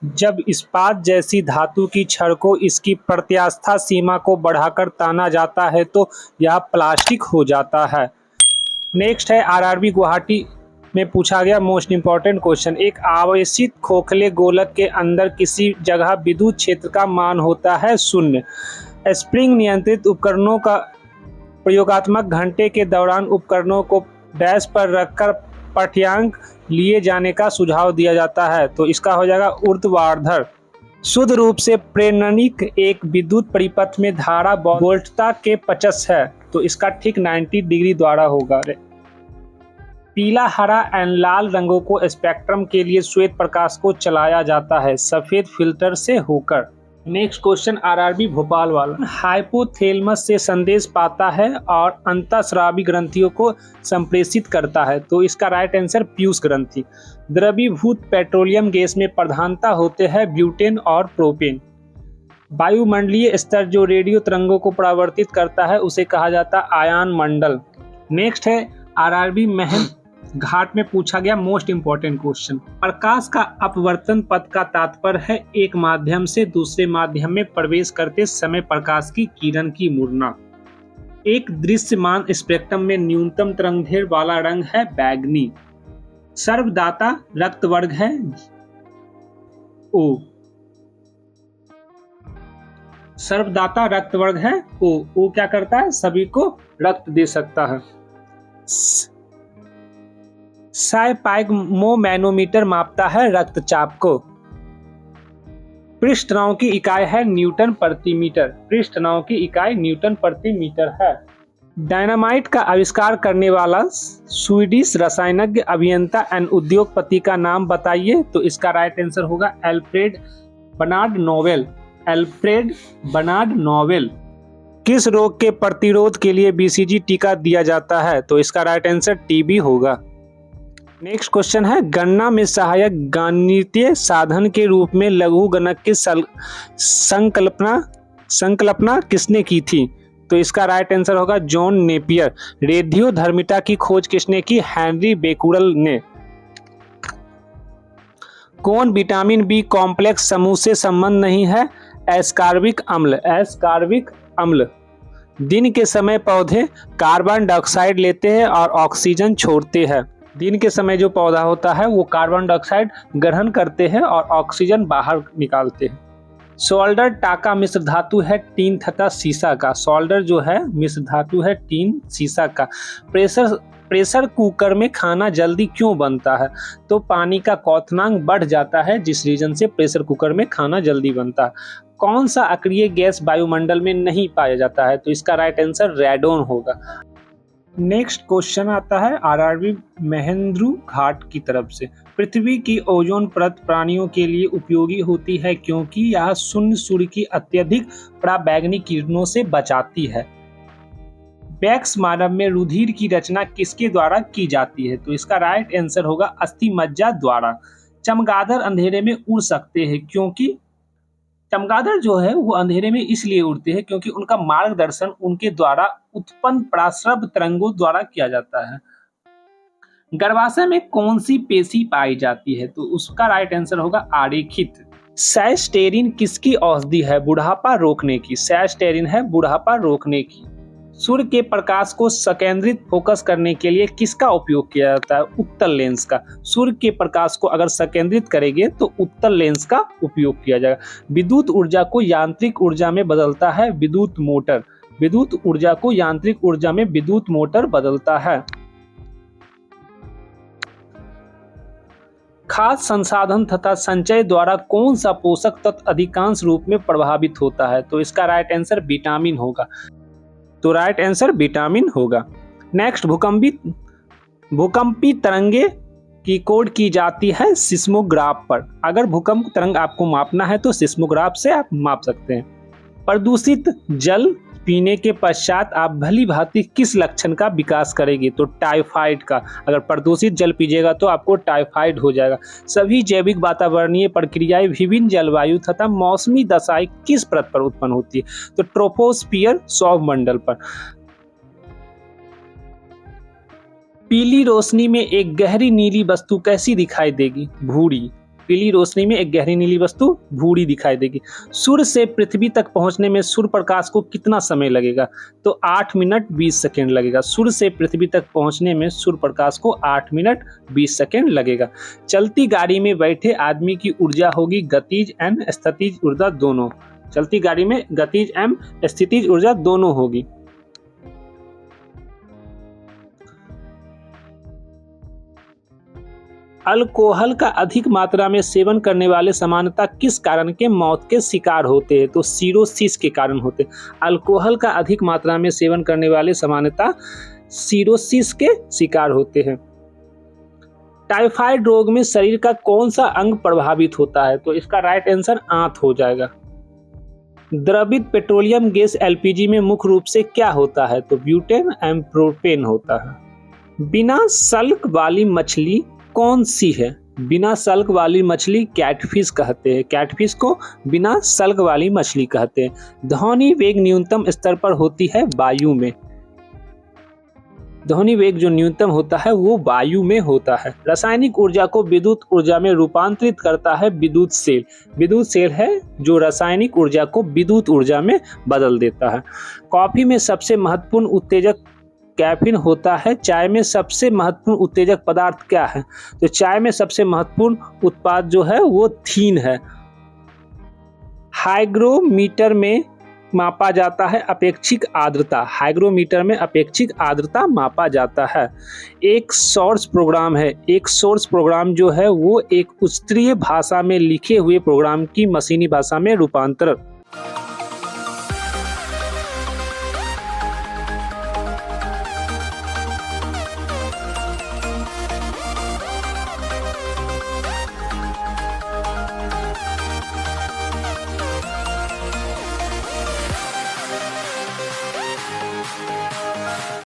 जब इस्पात जैसी धातु की छड़ को इसकी प्रत्यास्थ सीमा को बढ़ाकर ताना जाता है तो यह प्लास्टिक हो जाता है। नेक्स्ट है आरआरबी गुवाहाटी में पूछा गया मोस्ट इंपॉर्टेंट क्वेश्चन, एक आवेशित खोखले गोलक के अंदर किसी जगह विद्युत क्षेत्र का मान होता है 0। स्प्रिंग नियंत्रित उपकरणों का प्रयोगात्मक घंटे के दौरान उपकरणों को डैश पर रखकर पाठ्यांक लिए जाने का सुझाव दिया जाता है, तो इसका हो जाएगा ऊर्ध्वाधर। शुद्ध रूप से प्रेरणिक एक विद्युत परिपथ में धारा वोल्टता के 50 है, तो इसका ठीक 90 डिग्री द्वारा होगा। पीला, हरा एंड लाल रंगों को स्पेक्ट्रम के लिए श्वेत प्रकाश को चलाया जाता है सफेद फिल्टर से होकर। नेक्स्ट क्वेश्चन आरआरबी भोपाल वाला, हाइपोथैलेमस से संदेश पाता है और अंतःस्रावी ग्रंथियों को संप्रेषित करता है, तो इसका राइट आंसर पीयूष ग्रंथि। द्रवीभूत पेट्रोलियम गैस में प्रधानता होते हैं ब्यूटेन और प्रोपेन। वायुमंडलीय स्तर जो रेडियो तरंगों को परावर्तित करता है उसे कहा जाता है आयन मंडल। नेक्स्ट है आरआरबी महन घाट में पूछा गया मोस्ट इंपॉर्टेंट क्वेश्चन, प्रकाश का अपवर्तन पथ का तात्पर्य है एक माध्यम से दूसरे माध्यम में प्रवेश करते समय प्रकाश की किरण की मुड़ना। एक दृश्यमान स्पेक्ट्रम में न्यूनतम तरंगदैर्घ्य वाला रंग है बैगनी। सर्वदाता रक्त वर्ग है ओ। सर्वदाता रक्त वर्ग है ओ क्या करता है, सभी को रक्त दे सकता है। साइपाइगमोमैनोमीटर मापता है रक्तचाप को। पृष्ठ तनाव की इकाई है न्यूटन प्रति मीटर। पृष्ठ तनाव की इकाई न्यूटन प्रति मीटर है। डायनामाइट का आविष्कार करने वाला स्वीडिश रसायनज्ञ अभियंता एवं उद्योगपति का नाम बताइए, तो इसका राइट आंसर होगा Alfred Bernard Nobel. Alfred Bernard Nobel. किस रोग के प्रतिरोध के लिए बीसीजी टीका दिया जाता है, तो इसका राइट आंसर टीबी होगा। नेक्स्ट क्वेश्चन है गणना में सहायक गणितीय साधन के रूप में लघु गणक की संकल्पना किसने की थी, तो इसका राइट आंसर होगा जॉन नेपियर। रेडियोधर्मिता की खोज किसने की, हेनरी बेकुरल ने। कौन विटामिन बी कॉम्प्लेक्स समूह से संबंध नहीं है, एस्कॉर्बिक अम्ल। एस्कॉर्बिक अम्ल। दिन के समय पौधे कार्बन डाइऑक्साइड लेते हैं और ऑक्सीजन छोड़ते हैं। दिन के समय जो पौधा होता है वो कार्बन डाइऑक्साइड ग्रहण करते हैं और ऑक्सीजन बाहर निकालते हैं। सोल्डर टाका मिश्र धातु है टीन तथा सीसा का। सोल्डर जो है मिश्र धातु है टीन सीसा का। प्रेशर कुकर में खाना जल्दी क्यों बनता है, तो पानी का क्वथनांक बढ़ जाता है जिस रीजन से प्रेशर कुकर में खाना जल्दी बनता है। कौन सा अक्रिय गैस वायुमंडल में नहीं पाया जाता है, तो इसका राइट आंसर रेडोन होगा। नेक्स्ट क्वेश्चन आता है आरआरबी महेंद्रू घाट की तरफ से, पृथ्वी की ओजोन परत प्राणियों के लिए उपयोगी होती है क्योंकि यह शून्य सूर्य की अत्यधिक पराबैंगनी किरणों से बचाती है। बैक्स मानव में रुधिर की रचना किसके द्वारा की जाती है, तो इसका राइट आंसर होगा अस्थि मज्जा द्वारा। चमगादड़ अंधेरे में उड़ सकते हैं क्योंकि चमगादड़ जो है वो अंधेरे में इसलिए उड़ते हैं क्योंकि उनका मार्गदर्शन उनके द्वारा उत्पन्न पराश्रव तरंगों द्वारा किया जाता है। गर्भाशय में कौन सी पेशी पाई जाती है, तो उसका राइट आंसर होगा आरेखित। सैस्टेरिन किसकी औषधि है, बुढ़ापा रोकने की। सैस्टेरिन है बुढ़ापा रोकने की। सूर्य के प्रकाश को संकेंद्रित फोकस करने के लिए किसका उपयोग किया जाता है, उत्तल लेंस का। सूर्य के प्रकाश को अगर संकेंद्रित करेंगे तो उत्तल लेंस का उपयोग किया जाएगा। विद्युत ऊर्जा को यांत्रिक ऊर्जा में बदलता है विद्युत मोटर। विद्युत ऊर्जा को यांत्रिक ऊर्जा में विद्युत मोटर बदलता है। खाद्य संसाधन तथा संचय द्वारा कौन सा पोषक तत्व अधिकांश रूप में प्रभावित होता है, तो इसका राइट आंसर विटामिन होगा। तो राइट आंसर विटामिन होगा। नेक्स्ट भूकंपी तरंगे की कोड की जाती है सिस्मोग्राफ पर। अगर भूकंप तरंग आपको मापना है तो सिस्मोग्राफ से आप माप सकते हैं। प्रदूषित जल पीने के पश्चात आप भली भांति किस लक्षण का विकास करेंगे, तो टाइफाइड का। अगर प्रदूषित जल पीजिएगा तो आपको टाइफाइड हो जाएगा। सभी जैविक वातावरणीय प्रक्रियाएं विभिन्न जलवायु तथा मौसमी दशाएं किस परत पर उत्पन्न होती है, तो ट्रोपोस्फियर सौरमंडल पर। पीली रोशनी में एक गहरी नीली वस्तु कैसी दिखाई देगी, भूरी। पीली रोशनी में एक गहरी नीली वस्तु भूरी दिखाई देगी। सूर्य से पृथ्वी तक पहुंचने में सूर्य प्रकाश को कितना समय लगेगा? तो 8 मिनट 20 सेकेंड लगेगा। सूर्य से पृथ्वी तक पहुंचने में सूर्य प्रकाश को 8 मिनट 20 सेकेंड लगेगा। चलती गाड़ी में बैठे आदमी की ऊर्जा होगी गतिज एंड स्थितिज ऊर्जा दोनों। चलती गाड़ी में गतिज एवं स्थितिज ऊर्जा दोनों होगी। अल्कोहल का अधिक मात्रा में सेवन करने वाले सामान्यतः किस कारण के मौत के शिकार होते हैं? तो सिरोसिस के कारण होते हैं। अल्कोहल का अधिक मात्रा में सेवन करने वाले सामान्यतः सिरोसिस के शिकार होते हैं। टाइफाइड रोग में शरीर का कौन सा अंग प्रभावित होता है? तो इसका राइट आंसर आंत हो जाएगा। द्रवित पेट्रोलियम गैस एलपीजी में मुख्य रूप से क्या होता है? तो ब्यूटेन एवं प्रोपेन होता है। बिना सल्क वाली मछली कौन सी है? बिना सल्क वाली मछली कैटफिश कहते हैं। कैटफिश को बिना सल्क वाली मछली कहते हैं। ध्वनि वेग न्यूनतम स्तर पर होती है वायु में। ध्वनि वेग जो न्यूनतम होता है वो वायु में होता है। रासायनिक ऊर्जा को विद्युत ऊर्जा में रूपांतरित करता है विद्युत सेल। विद्युत सेल है जो रासायनिक ऊर्जा को विद्युत ऊर्जा में बदल देता है। कॉफी में सबसे महत्वपूर्ण उत्तेजक कैफीन होता है। चाय में सबसे महत्वपूर्ण उत्तेजक पदार्थ क्या है? तो चाय में सबसे महत्वपूर्ण उत्पाद जो है वो थीन है। हाइग्रोमीटर में मापा जाता है अपेक्षिक आर्द्रता। हाइग्रोमीटर में अपेक्षिक आर्द्रता मापा जाता है। एक सोर्स प्रोग्राम है। एक सोर्स प्रोग्राम जो है वो एक उच्चस्तरीय भाषा में लिखे हुए प्रोग्राम की मशीनी भाषा में रूपांतरण।